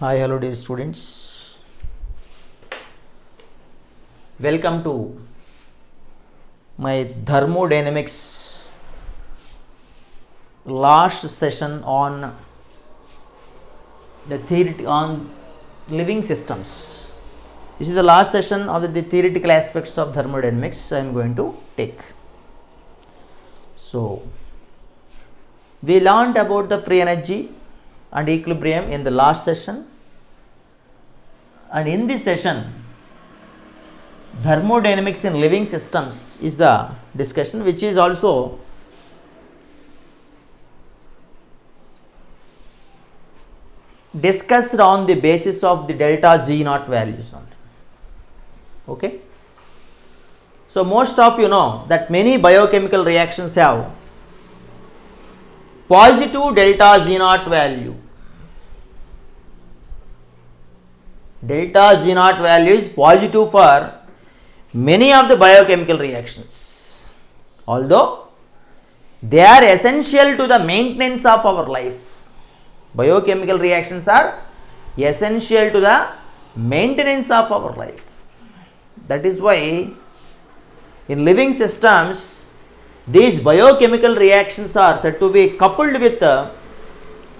Hi, hello dear students. Welcome to my thermodynamics last session on the theory on living systems. This is the last session of the theoretical aspects of thermodynamics I am going to take. So, we learned about the free energy and equilibrium in the last session, and in this session thermodynamics in living systems is the discussion, which is also discussed on the basis of the delta Z naught values only. Okay. So, most of you know that many biochemical reactions have positive delta Z naught value. Delta Z naught value is positive for many of the biochemical reactions, although they are essential to the maintenance of our life. Biochemical reactions are essential to the maintenance of our life. That is why in living systems these biochemical reactions are said to be coupled with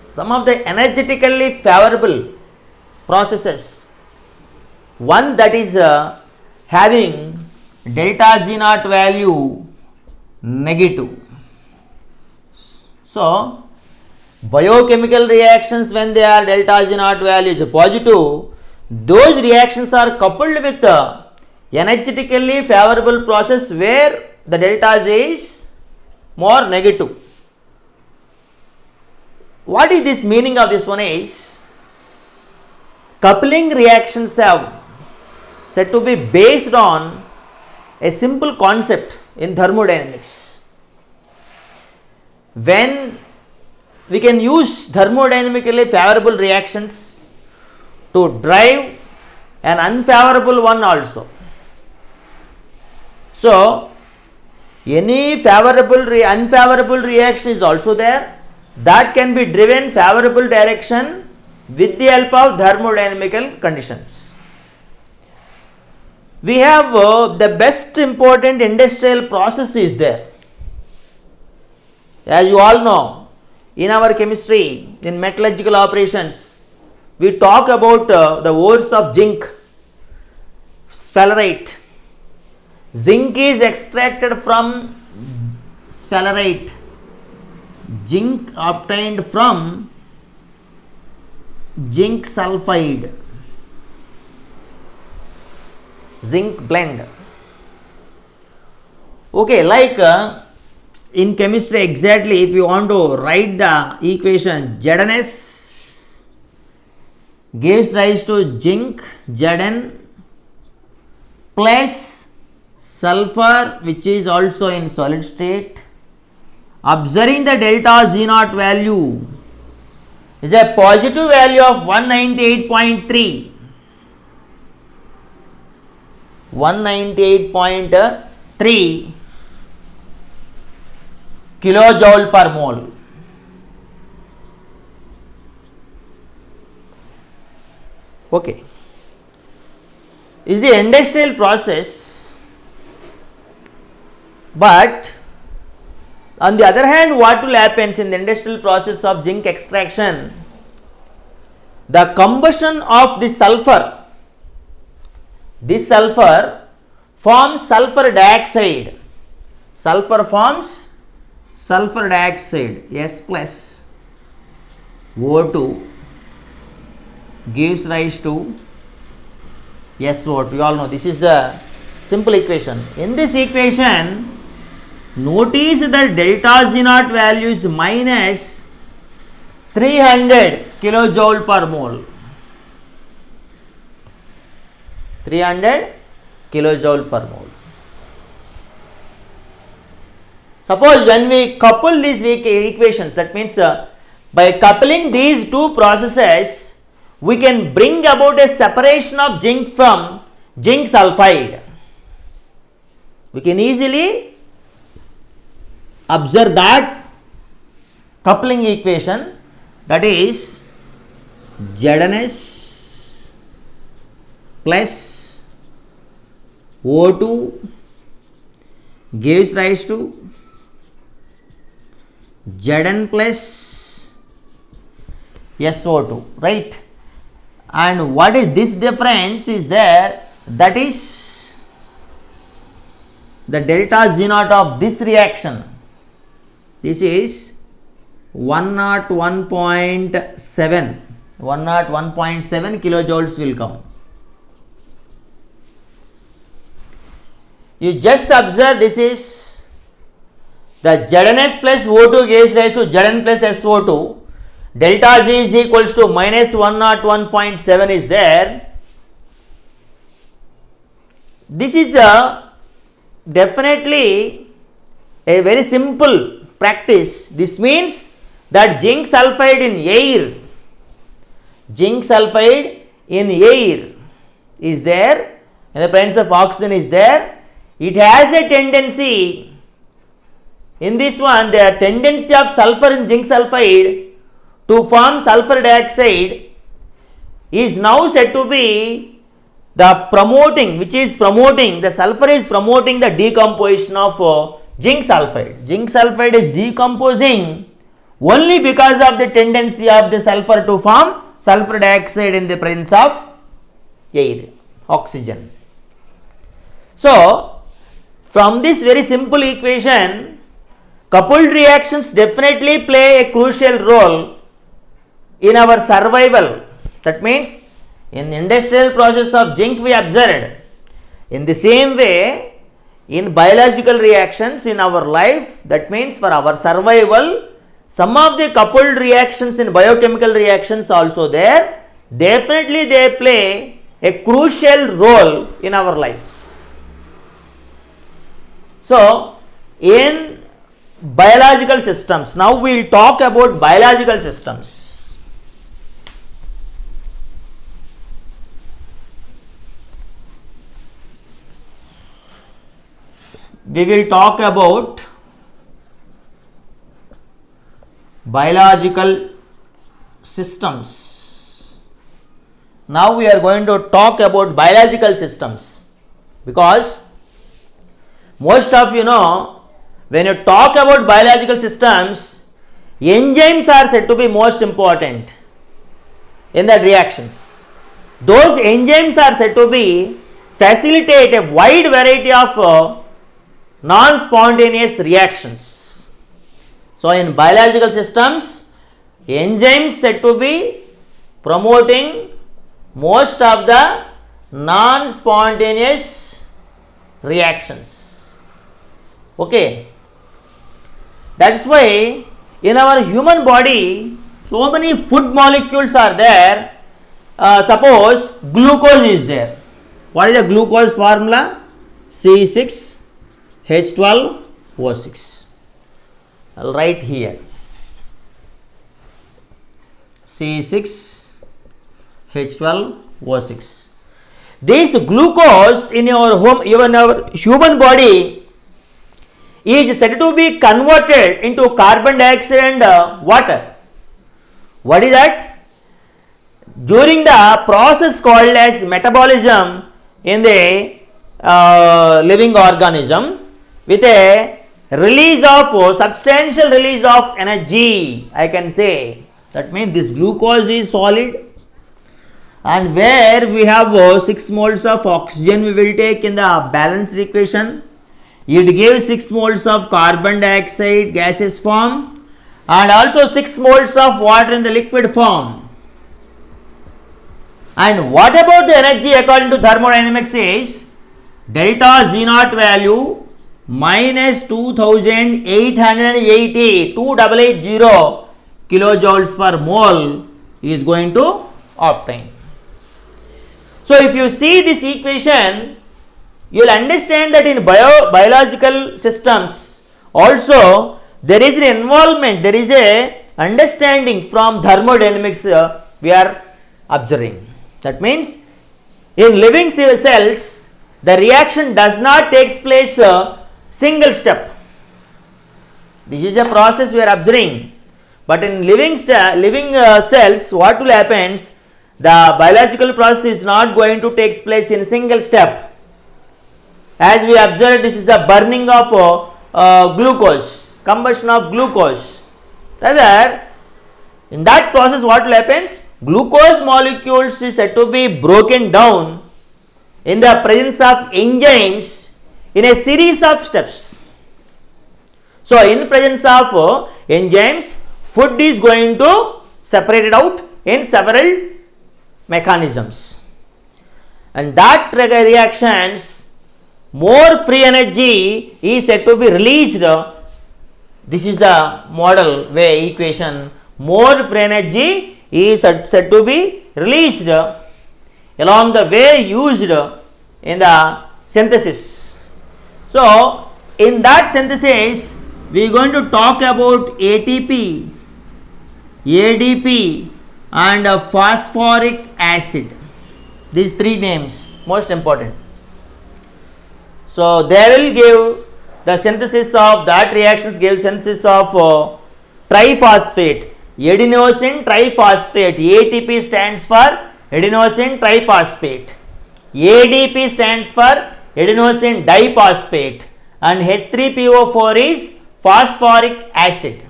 some of the energetically favorable processes. One that is having delta Z naught value negative. So, biochemical reactions, when they are delta Z naught value is positive, those reactions are coupled with energetically favorable process where the delta Z is more negative. What is this meaning of this one is, coupling reactions have said to be based on a simple concept in thermodynamics. When we can use thermodynamically favorable reactions to drive an unfavorable one also. So, any favorable unfavorable reaction is also there that can be driven favorable direction with the help of thermodynamical conditions. We have the best important industrial process is there. As you all know, in our chemistry, in metallurgical operations, we talk about the ores of zinc, sphalerite. Zinc is extracted from sphalerite. Zinc obtained from zinc sulfide, zinc blend. Okay, like in chemistry exactly, if you want to write the equation, Zns gives rise to zinc Zn plus sulfur, which is also in solid state. Observing the delta Z naught value is a positive value of 198.3. 198.3 kilojoule per mole. Okay. Is the industrial process, but on the other hand, what will happen in the industrial process of zinc extraction? The combustion of the sulfur, this sulfur forms sulfur dioxide. Sulfur forms sulfur dioxide, S plus O2 gives rise to SO2. You all know this is a simple equation. In this equation, notice that delta Z naught value is minus 300 kilojoule per mole. 300 kilojoule per mole. Suppose when we couple these equations, that means by coupling these two processes, we can bring about a separation of zinc from zinc sulfide. We can easily observe that coupling equation, that is ZnS plus O2 gives rise to Zn plus SO2, right? And what is this difference is there, that is the delta Z naught of this reaction. This is 101.7 kilojoules will come. You just observe, this is the ZnS plus O2 gives rise to Zn plus SO2. Delta Z is equals to minus 101.7 is there. This is definitely a very simple practice. This means that zinc sulfide in air is there, in the presence of oxygen is there. It has a tendency, in this one, the tendency of sulfur in zinc sulfide to form sulfur dioxide is now said to be the promoting, which is promoting, the sulfur is promoting the decomposition of zinc sulfide. Zinc sulfide is decomposing only because of the tendency of the sulfur to form sulfur dioxide in the presence of air, oxygen. So, from this very simple equation, coupled reactions definitely play a crucial role in our survival. That means, in the industrial process of zinc we observed. In the same way, in biological reactions in our life, that means for our survival, some of the coupled reactions in biochemical reactions also there, definitely they play a crucial role in our life. So, in biological systems, now we will talk about biological systems. We will talk about biological systems. Now we are going to talk about biological systems, because most of you know, when you talk about biological systems, enzymes are said to be most important in the reactions. Those enzymes are said to be facilitate a wide variety of non-spontaneous reactions. So, in biological systems, enzymes said to be promoting most of the non-spontaneous reactions. Okay, that is why in our human body so many food molecules are there. Suppose glucose is there. What is the glucose formula? C6H12O6. I will write here C6H12O6. This glucose in our human body is said to be converted into carbon dioxide and water. What is that? During the process called as metabolism in the living organism, with a release of substantial release of energy, I can say. That means this glucose is solid, and where we have 6 moles of oxygen we will take in the balanced equation. It gives 6 moles of carbon dioxide gaseous form and also 6 moles of water in the liquid form. And what about the energy according to thermodynamics is delta Z naught value minus 2880 kilojoules per mole is going to obtain. So, if you see this equation, you will understand that in biological systems also there is an involvement, there is a understanding from thermodynamics we are observing. That means in living cells the reaction does not take place single step. This is a process we are observing. But in living cells, what will happen? The biological process is not going to take place in a single step. As we observed, this is the burning of glucose, combustion of glucose. Rather, in that process, what will happen? Glucose molecules is said to be broken down in the presence of enzymes in a series of steps. So, in presence of enzymes, food is going to separate it out in several mechanisms, and that trigger reactions, more free energy is said to be released. This is the model way equation. More free energy is said to be released along the way used in the synthesis. So, in that synthesis, we are going to talk about ATP, ADP and phosphoric acid. These three names most important. So, they will give the synthesis of that reactions, give synthesis of triphosphate, adenosine triphosphate. ATP stands for adenosine triphosphate, ADP stands for adenosine diphosphate, and H3PO4 is phosphoric acid.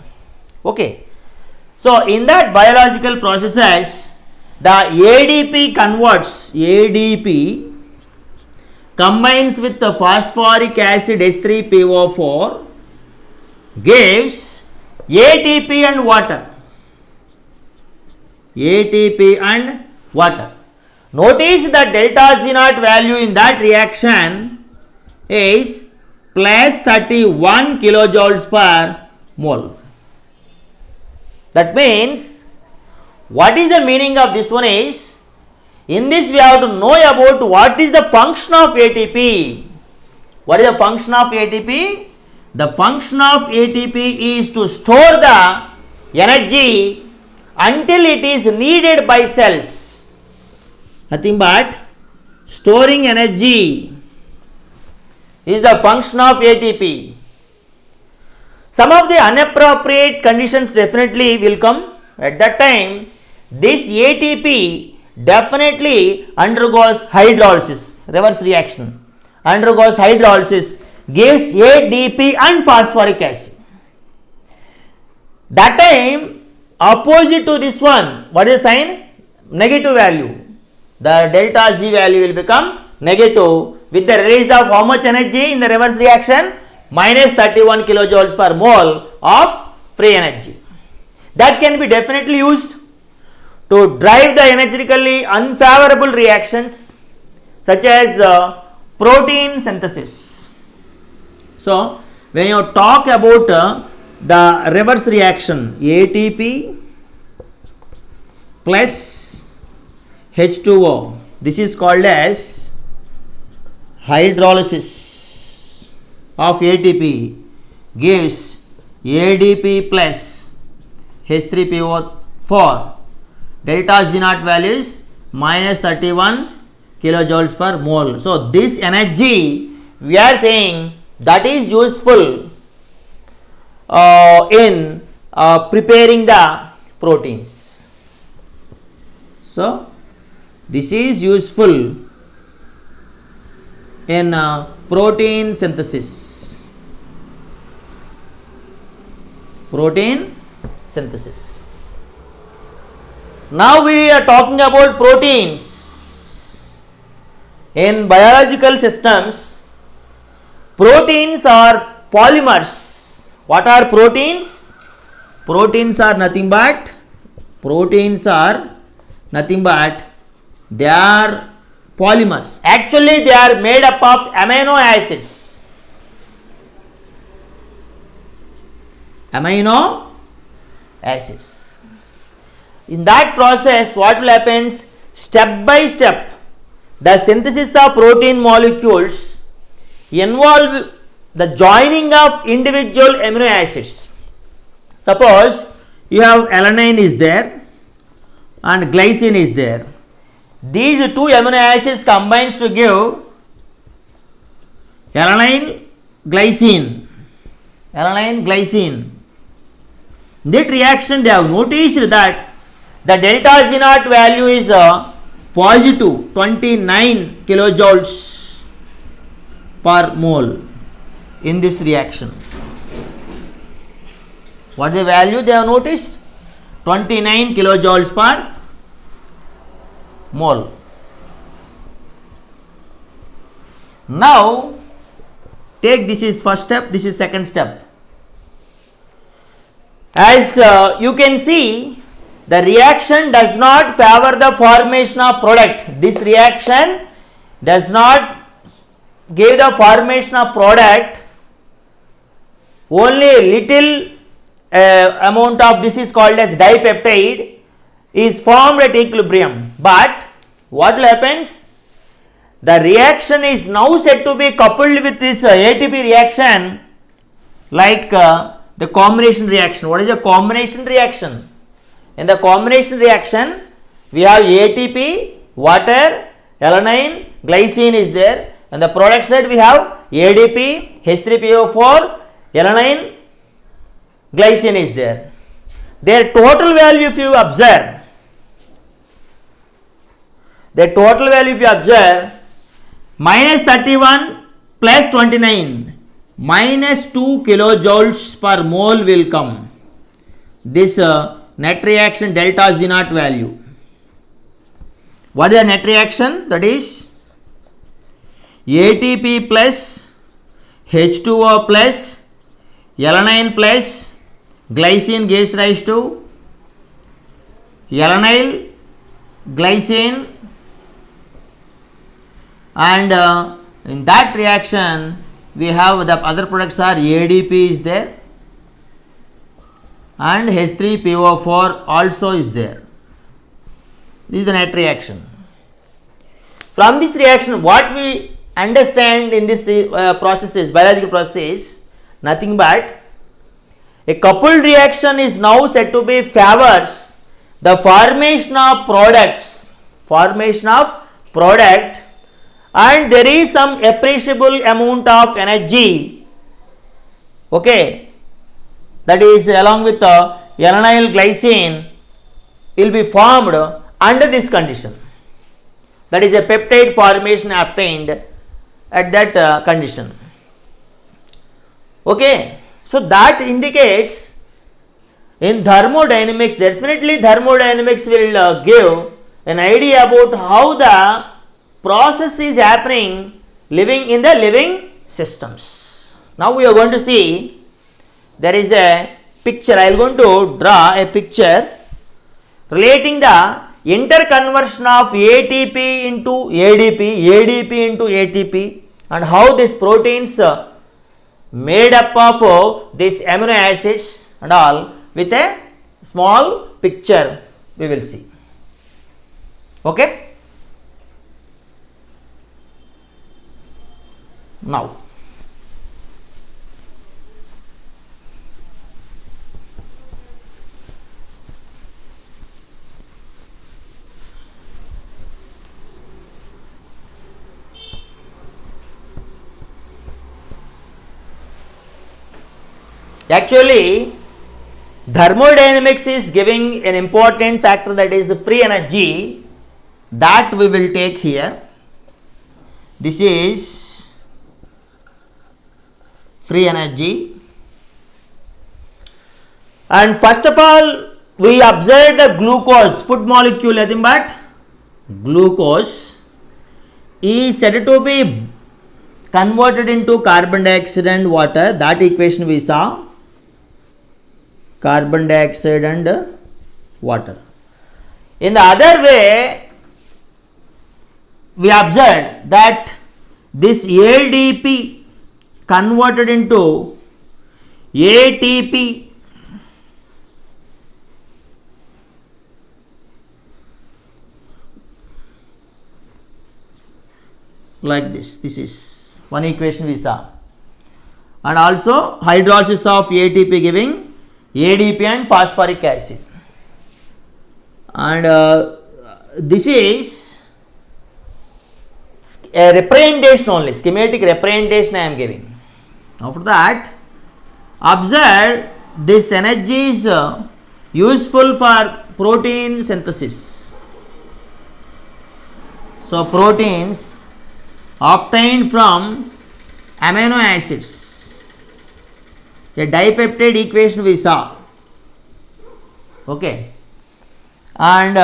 Okay. So, in that biological processes, the ADP combines with the phosphoric acid H3PO4, gives ATP and water. ATP and water. Notice the delta Z naught value in that reaction is plus 31 kilojoules per mole. That means, what is the meaning of this one is, in this we have to know about what is the function of ATP. What is the function of ATP? The function of ATP is to store the energy until it is needed by cells. Nothing but storing energy is the function of ATP. Some of the inappropriate conditions definitely will come. At that time, this ATP definitely undergoes hydrolysis, reverse reaction, undergoes hydrolysis, gives ADP and phosphoric acid. That time, opposite to this one, what is the sign? Negative value. The delta Z value will become negative with the release of how much energy in the reverse reaction? Minus 31 kilojoules per mole of free energy. That can be definitely used to drive the energetically unfavorable reactions such as protein synthesis. So, when you talk about the reverse reaction, ATP plus H2O, this is called as hydrolysis of ATP, gives ADP plus H3PO4. Delta Z naught value is minus 31 kilojoules per mole. So, this energy we are saying that is useful in preparing the proteins. So, this is useful in protein synthesis. Protein synthesis. Now we are talking about proteins. In biological systems, proteins are polymers. What are proteins? Proteins are nothing but they are polymers. Actually, they are made up of amino acids. Amino acids. In that process, what will happen? Step by step, the synthesis of protein molecules involve the joining of individual amino acids. Suppose you have alanine is there and glycine is there. These two amino acids combines to give alanine glycine. That reaction they have noticed that the delta Z naught value is positive 29 kilojoules per mole in this reaction. What is the value they have noticed? 29 kilojoules per mole. Now take this is first step, this is second step. As you can see, the reaction does not favor the formation of product. This reaction does not give the formation of product. Only a little amount of this is called as dipeptide is formed at equilibrium. But what will happen? The reaction is now said to be coupled with this ATP reaction, like the combination reaction. What is a combination reaction? In the combination reaction, we have ATP, water, alanine, glycine is there. And the product side we have ADP, H3PO4, alanine, glycine is there. Their total value if you observe, minus 31 plus 29 minus 2 kilojoules per mole will come. This net reaction delta Z naught value. What is the net reaction? That is ATP plus H2O plus alanine plus glycine gives rise to alanyl glycine, and in that reaction we have the other products are ADP is there and H3PO4 also is there. This is the net reaction. From this reaction, what we understand in this processes, biological process, nothing but a coupled reaction is now said to be favors the formation of product, and there is some appreciable amount of energy, okay, that is along with the alanyl glycine will be formed under this condition. That is a peptide formation obtained at that condition. Okay, so that indicates in thermodynamics, definitely thermodynamics will give an idea about how the process is happening living in the living systems. Now we are going to see, there is a picture, I am going to draw a picture relating the interconversion of ATP into ADP, ADP into ATP, and how these proteins made up of these amino acids and all, with a small picture we will see. Okay. Now, actually thermodynamics is giving an important factor, that is free energy, that we will take here. This is free energy, and first of all we observe the glucose food molecule, nothing but glucose is said to be converted into carbon dioxide and water. That equation we saw, carbon dioxide and water. In the other way, we observed that this ADP converted into ATP like this. This is one equation we saw, and also hydrolysis of ATP giving ADP and phosphoric acid, and this is a representation only, schematic representation I am giving. After that, observe this energy is useful for protein synthesis. So proteins obtained from amino acids, a dipeptide equation we saw, okay, and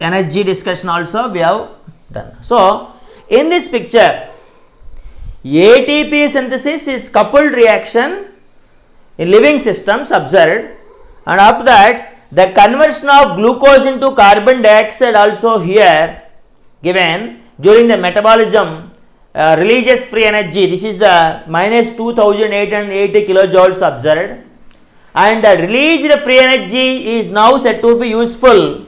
energy discussion also we have done. So in this picture, ATP synthesis is coupled reaction in living systems observed, and after that the conversion of glucose into carbon dioxide also here given during the metabolism releases free energy. This is the minus 2880 kilojoules observed, and the released free energy is now said to be useful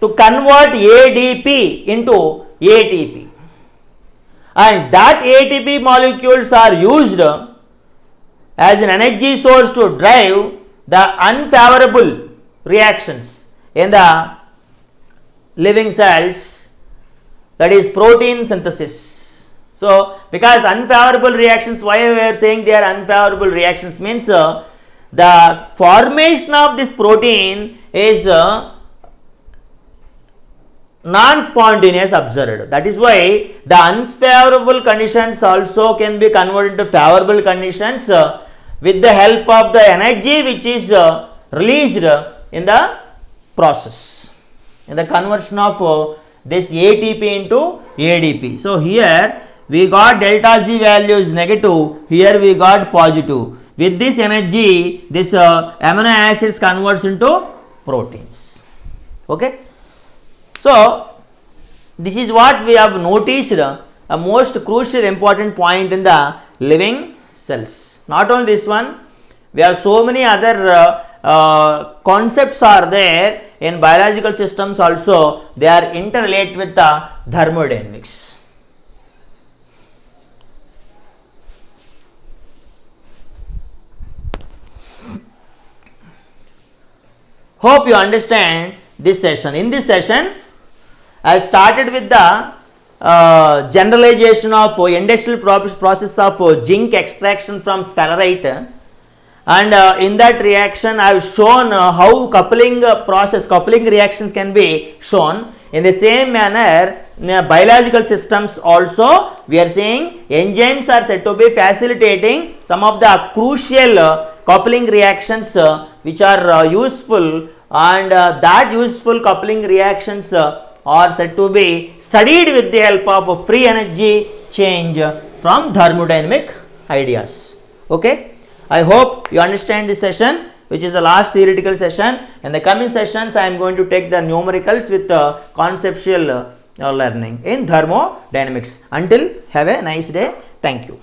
to convert ADP into ATP, and that ATP molecules are used as an energy source to drive the unfavorable reactions in the living cells, that is protein synthesis. So because unfavorable reactions, why we are saying they are unfavorable reactions means the formation of this protein is non-spontaneous observed. That is why the unfavorable conditions also can be converted into favorable conditions with the help of the energy which is released in the process, in the conversion of this ATP into ADP. So here we got delta Z value is negative, here we got positive. With this energy, this amino acids converts into proteins. Okay. So this is what we have noticed, a most crucial important point in the living cells. Not only this one, we have so many other concepts are there in biological systems also. They are interrelated with the thermodynamics. Hope you understand this session. In this session, I started with the generalization of industrial process of zinc extraction from sphalerite, and in that reaction I have shown how coupling reactions can be shown. In the same manner, in biological systems also we are saying enzymes are said to be facilitating some of the crucial coupling reactions which are useful, and that useful coupling reactions are said to be studied with the help of free energy change from thermodynamic ideas. Okay, I hope you understand this session, which is the last theoretical session. In the coming sessions, I am going to take the numericals with conceptual learning in thermodynamics. Until, have a nice day. Thank you.